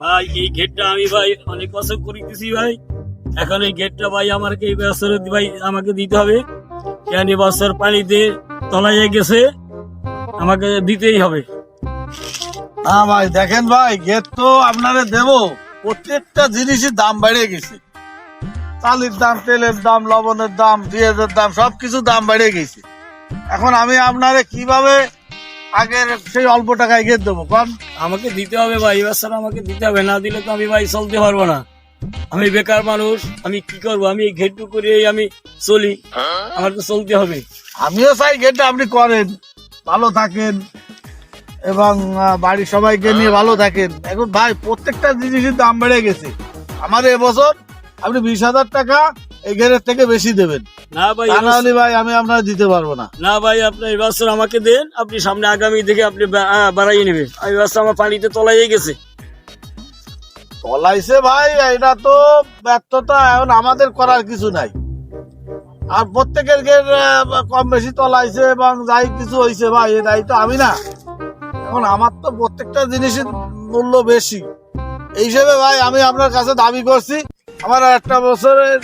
ভাই এই গেটটা আমি ভাই অনেক বছর করিতেছি ভাই। এখন এই গেটটা ভাই আমাকে এই বছরে ভাই আমাকে দিতে হবে। কেন এই বছর পানিতে তলায় গেছে, আমাকে দিতেই হবে। হ্যাঁ ভাই, দেখেন ভাই, গেট তো আপনারে দেব, প্রত্যেকটা জিনিসের দাম বেড়ে গেছে। চালের দাম, তেলের দাম, লবণের দাম, পেঁয়াজের দাম, সবকিছু দাম বেড়ে গেছে। এখন আমি আপনারে কিভাবে আগের সেই অল্প টাকায় গেট দেবো কম? আমাকে দিতে হবে ভাই, এই বছর আমাকে দিতে হবে, না দিলে তো আমি ভাই চলতে পারবো না। আমি বেকার মানুষ, আমি কি করব? আমি এই ঘেটটু করে আমি চলি, আমার তো চলতে হবে। আমিও চাই গেটটা আপনি করেন, ভালো থাকেন এবং বাড়ির সবাইকে নিয়ে ভালো থাকেন। এখন ভাই প্রত্যেকটা জিনিসের দাম বেড়ে গেছে। আমার এবছর আপনি 20,000 টাকা এই গেটের থেকে বেশি দেবেন, না ভাই, তা নাহলে ভাই আমি আপনার দিতে পারবো না। না ভাই, আপনি এই বছর আমাকে দেন, আপনি সামনে আগামী থেকে আপনি বাড়াইয়ে নেবেন। এই বছর আমার পানিতে তলাইয়ে গেছে। তলাইছে ভাই, এটা তো ব্যর্থতা, এখন আমাদের করার কিছু নাই। আর প্রত্যেকের গেট কম বেশি তলাইছে এবং যাই কিছু হয়েছে ভাই, এ দায়িত্ব আমি না। এখন আমার তো প্রত্যেকটা জিনিসের মূল্য বেশি, এই হিসেবে ভাই আমি আপনার কাছে দাবি করছি আমার একটা বছরের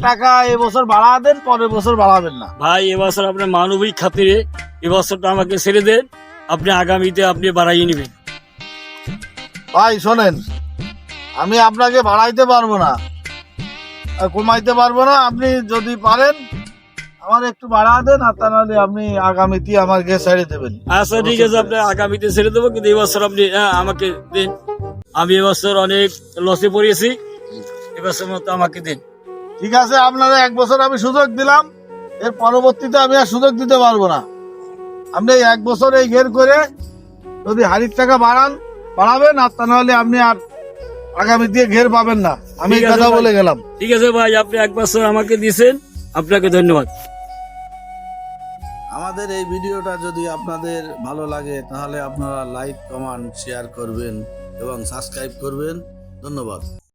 টাকা এবছর বাড়া দেন, পরের বছর বাড়াবেন না। ভাই এবছর আপনার মানবিক খাতিরে এবছরটা আমাকে ছেড়ে দেন, আপনি আগামীতে আপনি বাড়াইয়ে নেবেন। ভাই শোনেন, আমি আপনাকে বাড়াইতে পারবো না, আর কমাইতে পারবো না। আপনি যদি পারেন আমার একটু বাড়া দেন, আর তা নাহলে আপনি আগামীতে আমার গ্যাস ছেড়ে দেবেন। আচ্ছা ঠিক আছে, আপনি আগামীতে ছেড়ে দেবো, কিন্তু এবছর আপনি আমাকে দেন। আমি এবছর অনেক লসে পড়েছি, এবছর মতো আমাকে দেন। ঠিক আছে, আপনারা এক বছর আমি সুযোগ দিলাম, এর পরবর্তীতে আমি আর সুযোগ দিতে পারবো না। আপনি এই এক বছর এই ঘের করে যদি হাড়ির টাকা বাড়াবেন, আর তা নাহলে আপনি আর আগামী দিয়ে ঘের পাবেন না। আমি এই ঠিক আছে কথা ভাই। বলে গেলাম। ঠিক আছে ভাই, আপনি এক বছর আমাকে দিয়েছেন, আপনাকে ধন্যবাদ। আমাদের এই ভিডিওটা যদি আপনাদের ভালো লাগে তাহলে আপনারা লাইক, কমেন্ট, শেয়ার করবেন এবং সাবস্ক্রাইব করবেন। ধন্যবাদ।